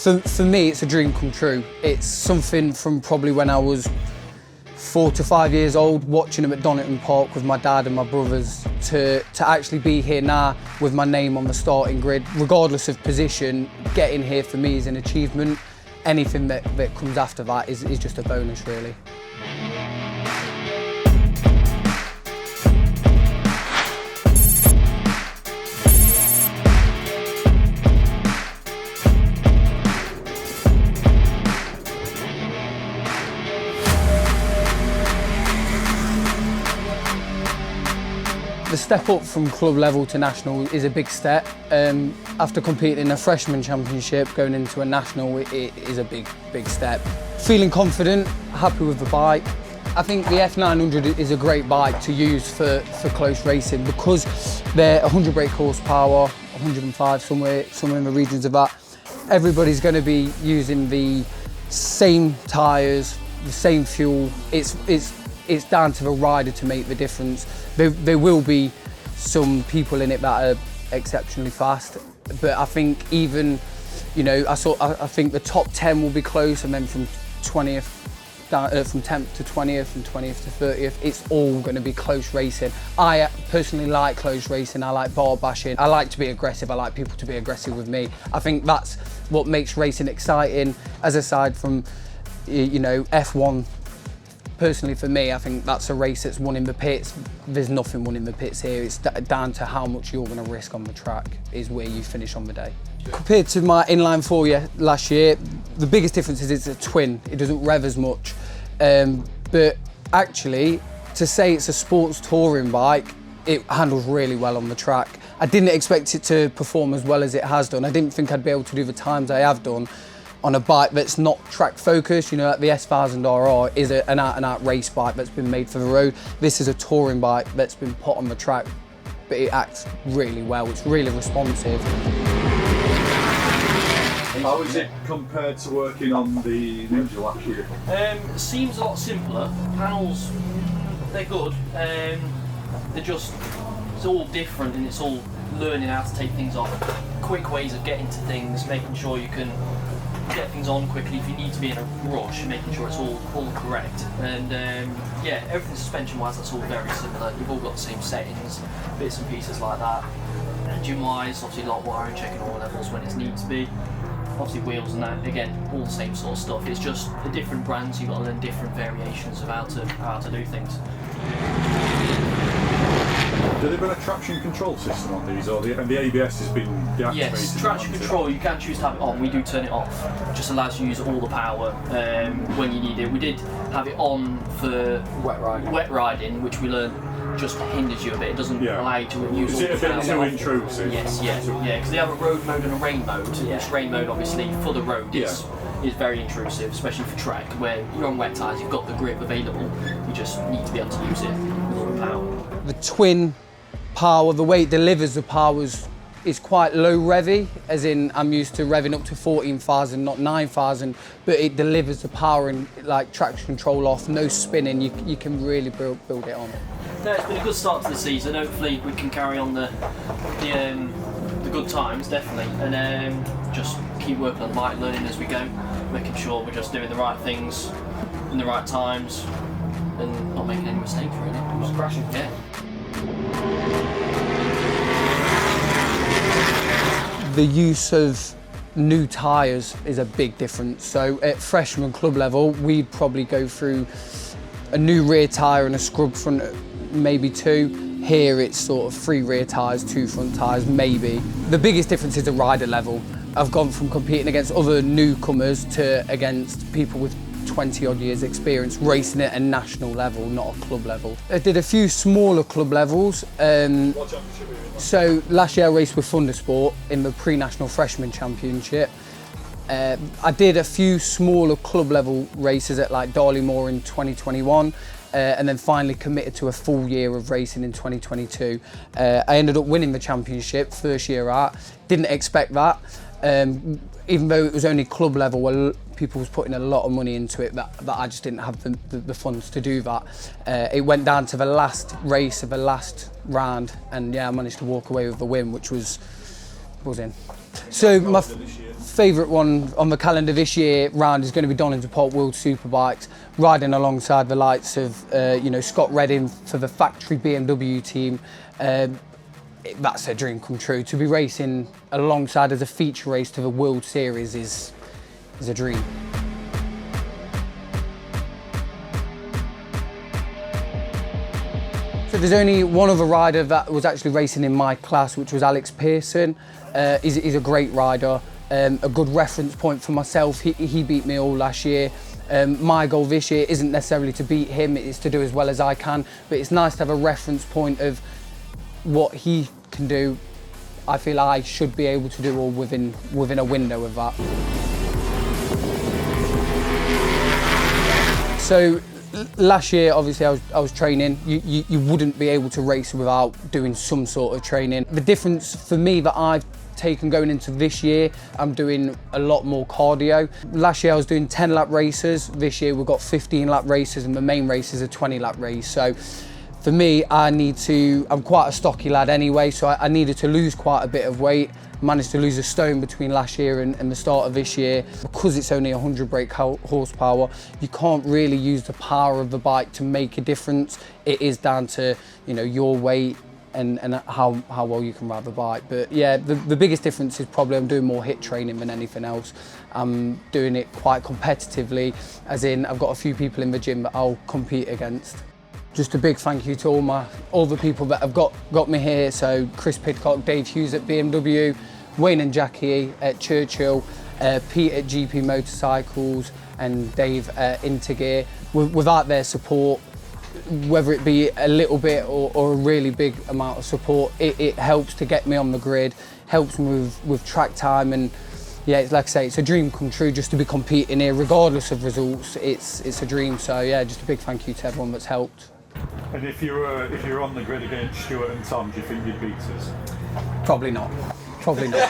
For me, it's a dream come true. It's something from probably when I was 4 to 5 years old, watching him at Donington Park with my dad and my brothers, to actually be here now with my name on the starting grid, regardless of position. Getting here for me is an achievement. Anything that comes after that is just a bonus, really. The step up from club level to national is a big step. After competing in a freshman championship, going into a national, it is a big step. Feeling confident, happy with the bike. I think the F900 is a great bike to use for close racing because they're 100 brake horsepower, 105 somewhere in the regions of that. Everybody's going to be using the same tyres, the same fuel. It's down to the rider to make the difference. There will be some people in it that are exceptionally fast, but I think even, you know, I think the top 10 will be close, and then from 20th down, from 10th to 20th and 20th to 30th, it's all going to be close racing. I personally like close racing. I like bar bashing. I like to be aggressive. I like people to be aggressive with me. I think that's what makes racing exciting. As aside from, you know, F1. Personally, for me, I think that's a race that's won in the pits. There's nothing won in the pits here. It's down to how much you're going to risk on the track is where you finish on the day. Compared to my inline 4 last year, the biggest difference is it's a twin. It doesn't rev as much. But actually, to say it's a sports touring bike, it handles really well on the track. I didn't expect it to perform as well as it has done. I didn't think I'd be able to do the times I have done on a bike that's not track focused. You know, like the S1000RR is an out-and-out race bike that's been made for the road. This is a touring bike that's been put on the track, but it acts really well. It's really responsive. How is it compared to working on the Ninja last year? It seems a lot simpler. Panels, they're good. It's all different, and it's all learning how to take things off. Quick ways of getting to things, making sure you can get things on quickly if you need to be in a rush, making sure it's all correct. And yeah, everything suspension wise, that's all very similar. You've all got the same settings, bits and pieces like that. Engine wise, obviously a lot of wiring, checking all levels when it needs to be. Obviously wheels and that, again, all the same sort of stuff. It's just the different brands, you've got to learn different variations of how to do things. Do they run a traction control system on these, or the ABS has been deactivated? Yes, traction control, you can choose to have it on. We do turn it off. It just allows you to use all the power when you need it. We did have it on for wet riding, which we learned just hinders you a bit. It doesn't allow you to use all the power. Is it a bit too intrusive? Yes, because they have a road mode and a rain mode, which rain mode obviously for the road is very intrusive, especially for track, where you're on wet tyres, you've got the grip available, you just need to be able to use it with all the power. The twin power, the way it delivers the power is quite low revvy, as in I'm used to revving up to 14,000, not 9,000, but it delivers the power and like traction control off, no spinning, you can really build it on. No, it's been a good start to the season. Hopefully we can carry on the good times, definitely, and just keep working on the bike, learning as we go, making sure we're just doing the right things in the right times and not making any mistakes really. Not crashing. Yeah. The use of new tyres is a big difference. So at freshman club level, we'd probably go through a new rear tyre and a scrub front, maybe 2. Here it's sort of 3 rear tyres, 2 front tyres, maybe. The biggest difference is the rider level. I've gone from competing against other newcomers to against people with 20 odd years experience racing at a national level, not a club level. I did a few smaller club levels. What championship were you in? So last year I raced with Thundersport in the pre-national freshman championship. I did a few smaller club level races at like Darley Moor in 2021. And then finally committed to a full year of racing in 2022. I ended up winning the championship first year out. Didn't expect that. Even though it was only club level, people was putting a lot of money into it, that I just didn't have the funds to do that. It went down to the last race of the last round, and yeah, I managed to walk away with the win, which was buzzing. So my favourite one on the calendar this year round is going to be Donington Park World Superbikes, riding alongside the likes of Scott Redding for the factory BMW team. That's a dream come true. To be racing alongside as a feature race to the World Series is a dream. So there's only one other rider that was actually racing in my class, which was Alex Pearson. He's a great rider, a good reference point for myself. He beat me all last year. My goal this year isn't necessarily to beat him, it's to do as well as I can, but it's nice to have a reference point of what he can do. I feel I should be able to do all within a window of that. So last year, obviously, I was training. You wouldn't be able to race without doing some sort of training. The difference for me that I've taken going into this year, I'm doing a lot more cardio. Last year I was doing 10 lap races. This year we've got 15 lap races, and the main race is a 20 lap race. So for me, I'm quite a stocky lad anyway, so I needed to lose quite a bit of weight. Managed to lose a stone between last year and the start of this year. Because it's only 100 brake horsepower, you can't really use the power of the bike to make a difference. It is down to your weight and how well you can ride the bike. But yeah, the biggest difference is probably I'm doing more HIIT training than anything else. I'm doing it quite competitively, as in I've got a few people in the gym that I'll compete against. Just a big thank you to all the people that have got me here. So Chris Pidcock, Dave Hughes at BMW, Wayne and Jackie at Churchill, Pete at GP Motorcycles, and Dave at Intergear. Without their support, whether it be a little bit or a really big amount of support, it helps to get me on the grid, helps me with track time, and yeah, it's like I say, it's a dream come true just to be competing here, regardless of results. It's a dream. So yeah, just a big thank you to everyone that's helped. And if you're on the grid against Stuart and Tom, do you think you'd beat us? Probably not. Probably not.